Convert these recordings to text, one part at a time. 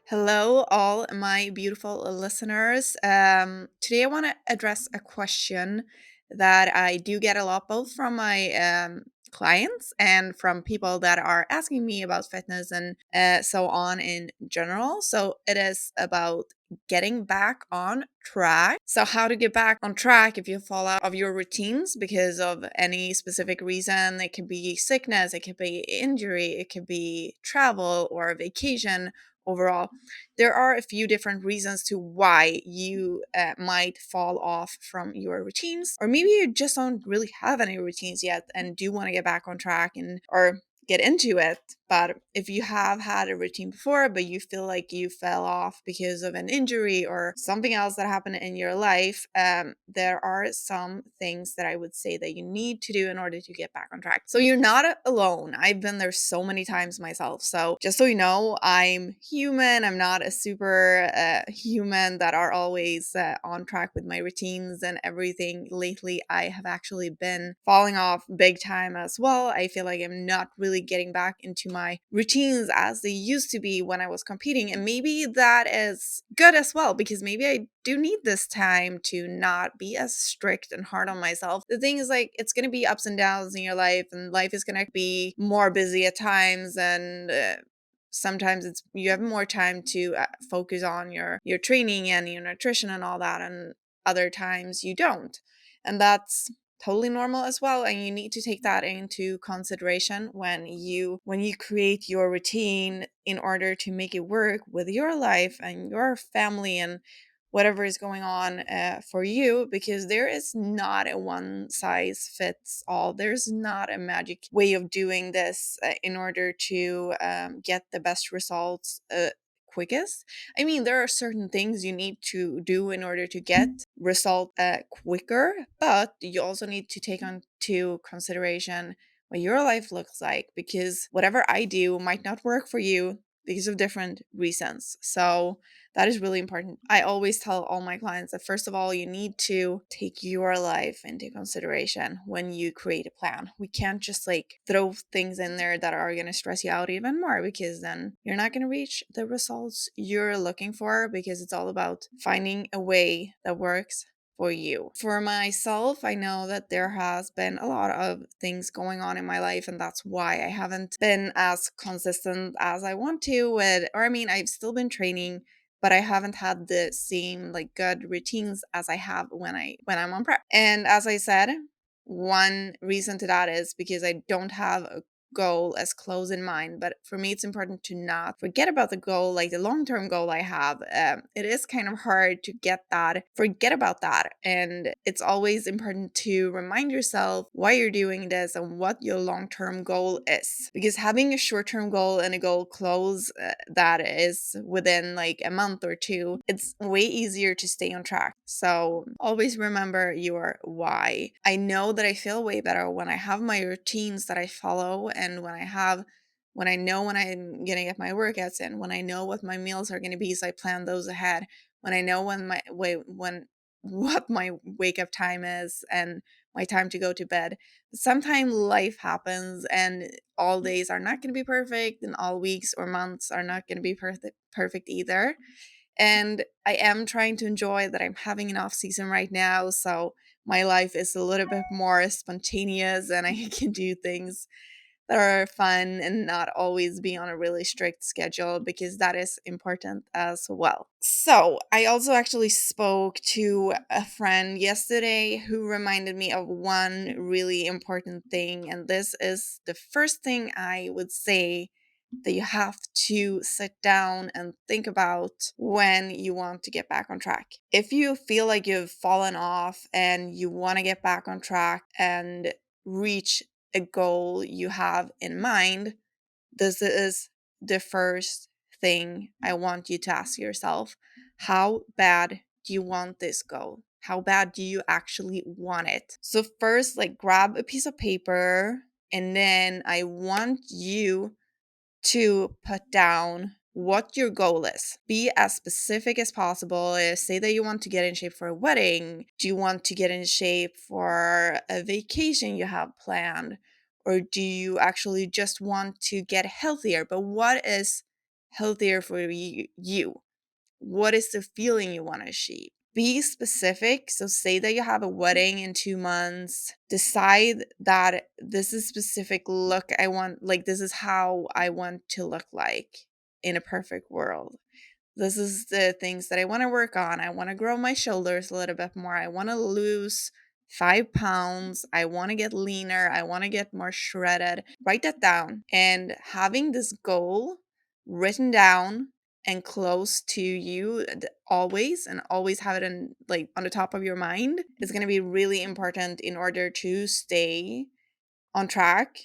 Hello, all my beautiful listeners. Today, I want to address a question that I do get a lot, both from my clients and from people that are asking me about fitness and so on in general. So, it is about getting back on track. So, how to get back on track if you fall out of your routines because of any specific reason. It could be sickness, it could be injury, it could be travel or vacation overall. There are a few different reasons to why you might fall off from your routines, or maybe you just don't really have any routines yet and do want to get back on track and or get into it. But if you have had a routine before, but you feel like you fell off because of an injury or something else that happened in your life, there are some things that I would say that you need to do in order to get back on track. So you're not alone. I've been there so many times myself. So just so you know, I'm human. I'm not a super human that are always on track with my routines and everything. Lately, I have actually been falling off big time as well. I feel like I'm not really getting back into my routines as they used to be when I was competing. And maybe that is good as well, because maybe I do need this time to not be as strict and hard on myself. The thing is, like, it's going to be ups and downs in your life, and life is going to be more busy at times. And sometimes it's you have more time to focus on your training and your nutrition and all that, and other times you don't, and that's totally normal as well. And you need to take that into consideration when you create your routine in order to make it work with your life and your family and whatever is going on for you, because there is not a one size fits all. There's not a magic way of doing this in order to get the best results quickest. I mean, there are certain things you need to do in order to get result quicker, but you also need to take on to consideration what your life looks like, because whatever I do might not work for you because of different reasons. So that is really important. I always tell all my clients that first of all, you need to take your life into consideration when you create a plan. We can't just like throw things in there that are going to stress you out even more, because then you're not going to reach the results you're looking for, because it's all about finding a way that works for you. For myself, I know that there has been a lot of things going on in my life, and that's why I haven't been as consistent as I want to with, or I mean, I've still been training, but I haven't had the same like good routines as I have when I'm on prep. And as I said, one reason to that is because I don't have a goal as close in mind. But for me, it's important to not forget about the goal, like the long-term goal I have. It is kind of hard to forget about that. And it's always important to remind yourself why you're doing this and what your long-term goal is. Because having a short-term goal and a goal close that is within like a month or two, it's way easier to stay on track. So always remember your why. I know that I feel way better when I have my routines that I follow, and when I know when I'm gonna get my workouts in, when I know what my meals are gonna be, so I plan those ahead, when I know when what my wake up time is and my time to go to bed. Sometimes life happens and all days are not going to be perfect, and all weeks or months are not going to be perfect either. And I am trying to enjoy that I'm having an off season right now, so my life is a little bit more spontaneous and I can do things that are fun and not always be on a really strict schedule, because that is important as well. So, I also actually spoke to a friend yesterday who reminded me of one really important thing, and this is the first thing I would say that you have to sit down and think about when you want to get back on track. If you feel like you've fallen off and you want to get back on track and reach a goal you have in mind, this is the first thing I want you to ask yourself. How bad do you want this goal? How bad do you actually want it? So, first, like, grab a piece of paper, and then I want you to put down what your goal is. Be as specific as possible. Say that you want to get in shape for a wedding. Do you want to get in shape for a vacation you have planned? Or do you actually just want to get healthier? But what is healthier for you? What is the feeling you want to achieve? Be specific. So say that you have a wedding in 2 months. Decide that this is specific look I want, like this is how I want to look like in a perfect world. This is the things that I want to work on. I want to grow my shoulders a little bit more. I want to lose 5 pounds. I want to get leaner. I want to get more shredded. Write that down. And having this goal written down and close to you always, and always have it in like on the top of your mind, is going to be really important in order to stay on track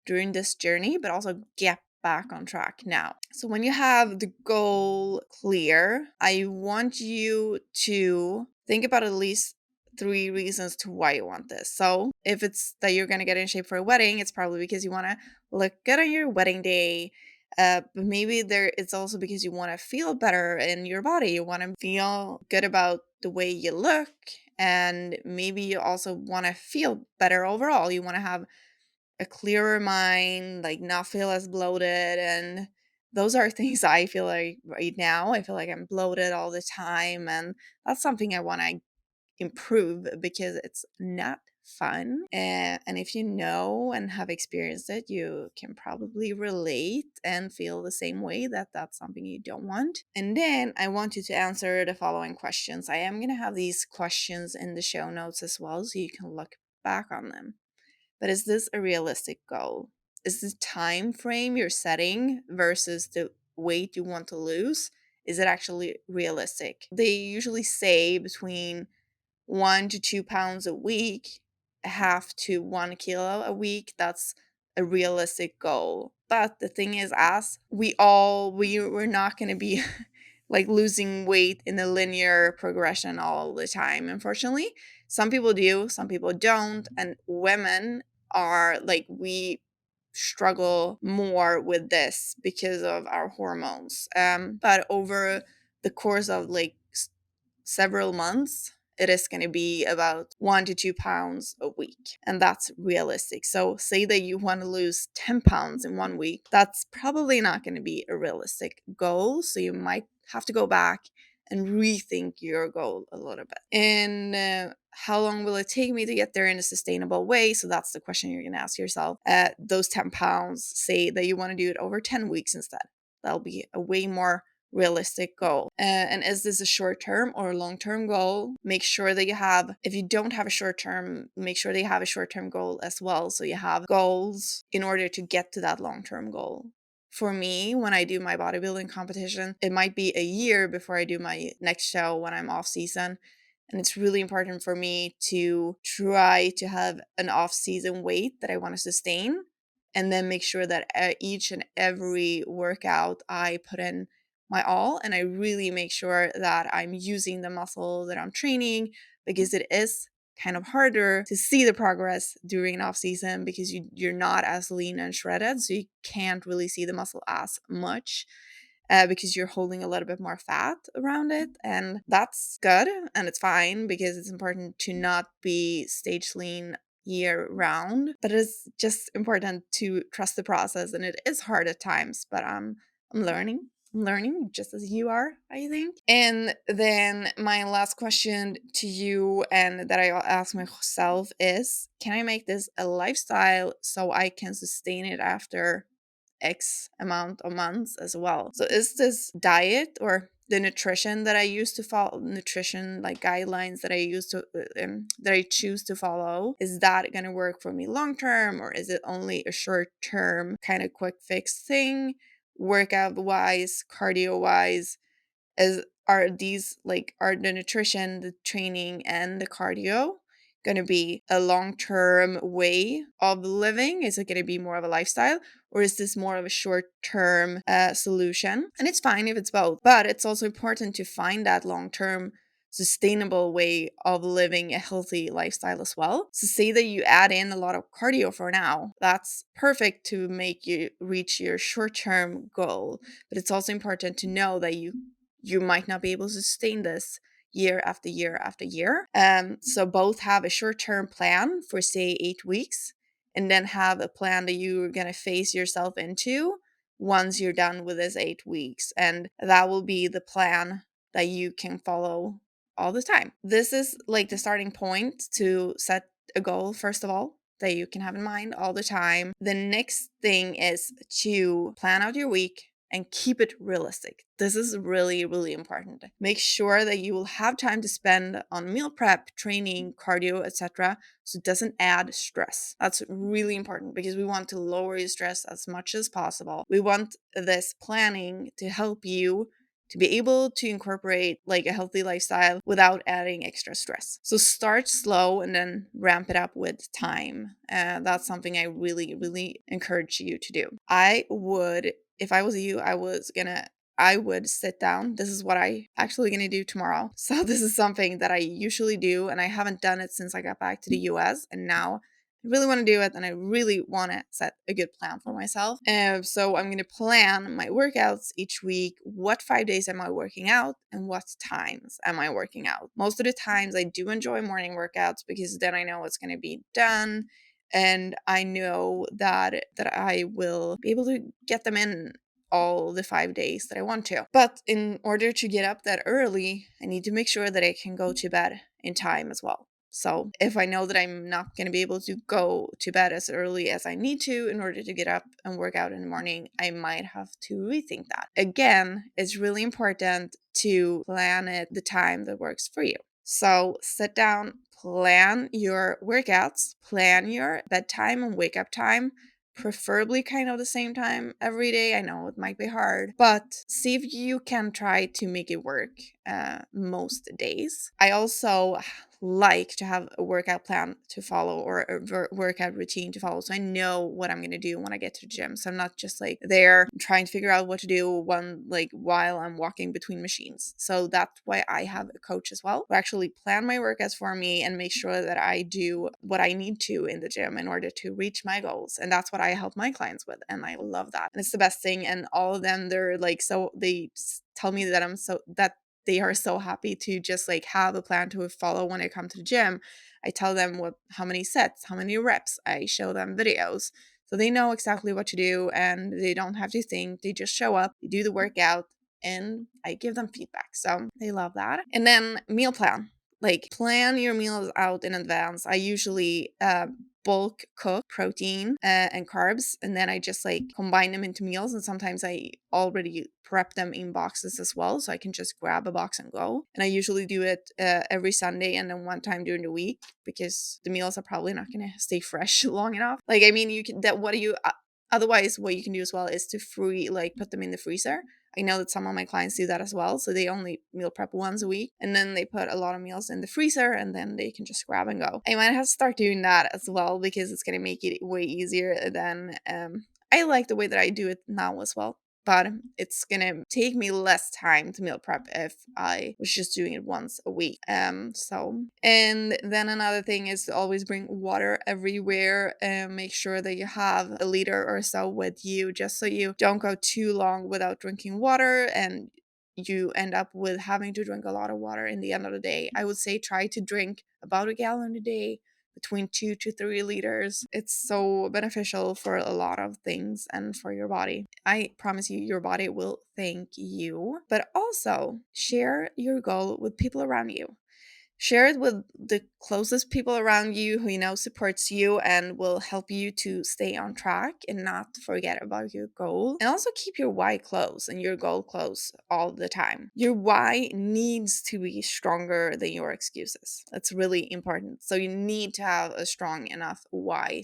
during this journey, but also get back on track now. So when you have the goal clear, I want you to think about at least 3 reasons to why you want this. So if it's that you're going to get in shape for a wedding, it's probably because you want to look good on your wedding day. But maybe it's also because you want to feel better in your body. You want to feel good about the way you look. And maybe you also want to feel better overall. You want to have a clearer mind, like not feel as bloated. And those are things I feel like right now. I feel like I'm bloated all the time. And that's something I want to improve because it's not fun. And if you know and have experienced it, you can probably relate and feel the same way that that's something you don't want. And then I want you to answer the following questions. I am going to have these questions in the show notes as well, so you can look back on them. But is this a realistic goal? Is the time frame you're setting versus the weight you want to lose, is it actually realistic? They usually say between 1 to 2 pounds a week, a half to 1 kilo a week. That's a realistic goal. But the thing is, as we're not going to be like losing weight in a linear progression all the time, unfortunately. Some people do, some people don't. And women are like, we struggle more with this because of our hormones. But over the course of like several months, it is going to be about 1 to 2 pounds a week. And that's realistic. So, say that you want to lose 10 pounds in 1 week, that's probably not going to be a realistic goal. So, you might have to go back and rethink your goal a little bit. And how long will it take me to get there in a sustainable way? So, that's the question you're going to ask yourself. Those 10 pounds, say that you want to do it over 10 weeks instead. That'll be a way more realistic goal. And is this a short term or a long term goal? Make sure that you have, if you don't have a short term, make sure that you have a short term goal as well. So you have goals in order to get to that long term goal. For me, when I do my bodybuilding competition, it might be a year before I do my next show when I'm off season. And it's really important for me to try to have an off season weight that I want to sustain, and then make sure that each and every workout I put in my all, and I really make sure that I'm using the muscle that I'm training, because it is kind of harder to see the progress during an off season because you're not as lean and shredded, so you can't really see the muscle as much. Because you're holding a little bit more fat around it, and that's good and it's fine because it's important to not be stage lean year round, but it's just important to trust the process, and it is hard at times, but I'm learning just as you are, I think. And then my last question to you, and that I ask myself, is can I make this a lifestyle so I can sustain it after X amount of months as well? So is this diet or the nutrition that I used to follow, nutrition like guidelines that I used to that I choose to follow, is that going to work for me long term, or is it only a short term kind of quick fix thing, workout wise, cardio wise? Are the nutrition, the training, and the cardio going to be a long-term way of living? Is it going to be more of a lifestyle, or is this more of a short-term solution? And it's fine if it's both, but it's also important to find that long-term sustainable way of living a healthy lifestyle as well. So say that you add in a lot of cardio for now, that's perfect to make you reach your short-term goal, but it's also important to know that you might not be able to sustain this year after year after year. So both have a short-term plan for say 8 weeks, and then have a plan that you're gonna phase yourself into once you're done with this 8 weeks. And that will be the plan that you can follow all the time. This is like the starting point to set a goal, first of all, that you can have in mind all the time. The next thing is to plan out your week and keep it realistic. This is really, really important. Make sure that you will have time to spend on meal prep, training, cardio, etc. So it doesn't add stress. That's really important because we want to lower your stress as much as possible. We want this planning to help you to be able to incorporate like a healthy lifestyle without adding extra stress. So start slow and then ramp it up with time. That's something I really, really encourage you to do. I would, if I was you, I would sit down. This is what I actually gonna do tomorrow. So this is something that I usually do, and I haven't done it since I got back to the US, and now I really want to do it, and I really want to set a good plan for myself. So I'm going to plan my workouts each week. What 5 days am I working out, and what times am I working out? Most of the times I do enjoy morning workouts because then I know it's going to be done, and I know that I will be able to get them in all the 5 days that I want to. But in order to get up that early, I need to make sure that I can go to bed in time as well. So if I know that I'm not going to be able to go to bed as early as I need to in order to get up and work out in the morning, I might have to rethink that. Again, it's really important to plan it the time that works for you. So sit down, plan your workouts, plan your bedtime and wake up time, preferably kind of the same time every day. I know it might be hard, but see if you can try to make it work most days. I also like to have a workout plan to follow or a workout routine to follow, so I know what I'm going to do when I get to the gym. So I'm not just like there trying to figure out what to do while I'm walking between machines. So that's why I have a coach as well, who actually plan my workouts for me and make sure that I do what I need to in the gym in order to reach my goals. And that's what I help my clients with, and I love that. And it's the best thing. And all of them, they're like, so they tell me that they are so happy to just like have a plan to follow when I come to the gym. I tell them how many sets, how many reps. I show them videos. So they know exactly what to do and they don't have to think. They just show up, they do the workout, and I give them feedback. So they love that. And then meal plan. Like plan your meals out in advance. I usually bulk cook protein and carbs, and then I just like combine them into meals, and sometimes I already prep them in boxes as well, so I can just grab a box and go. And I usually do it every Sunday and then one time during the week, because the meals are probably not going to stay fresh long enough. Like, I mean, you can otherwise what you can do as well is to put them in the freezer. I know that some of my clients do that as well. So they only meal prep once a week, and then they put a lot of meals in the freezer, and then they can just grab and go. I might have to start doing that as well, because it's going to make it way easier than I like the way that I do it now as well. But it's gonna take me less time to meal prep if I was just doing it once a week. And then another thing is to always bring water everywhere, and make sure that you have a liter or so with you, just so you don't go too long without drinking water and you end up with having to drink a lot of water in the end of the day. I would say try to drink about a gallon a day, between 2 to 3 liters. It's so beneficial for a lot of things and for your body. I promise you, your body will thank you. But also, share your goal with people around you. Share it with the closest people around you who you know supports you and will help you to stay on track and not forget about your goal. And also keep your why close and your goal close all the time. Your why needs to be stronger than your excuses. That's really important. So you need to have a strong enough why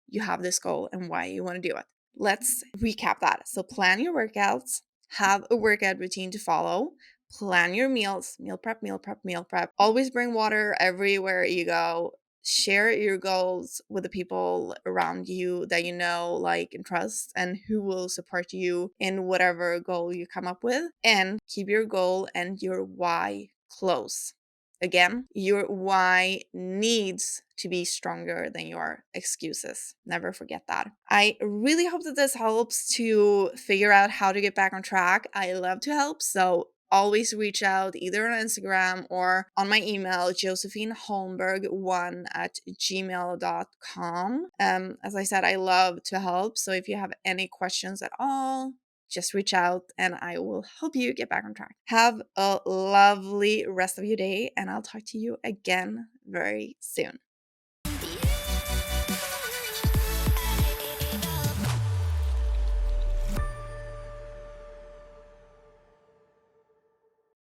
you have this goal and why you want to do it. Let's recap that. So plan your workouts, have a workout routine to follow. Plan your meals, meal prep, meal prep, meal prep. Always bring water everywhere you go. Share your goals with the people around you that you know, like, and trust, and who will support you in whatever goal you come up with. And keep your goal and your why close. Again, your why needs to be stronger than your excuses. Never forget that. I really hope that this helps to figure out how to get back on track. I love to help, so always reach out either on Instagram or on my email, josephineholmberg1@gmail.com. As I said, I love to help. So if you have any questions at all, just reach out and I will help you get back on track. Have a lovely rest of your day, and I'll talk to you again very soon.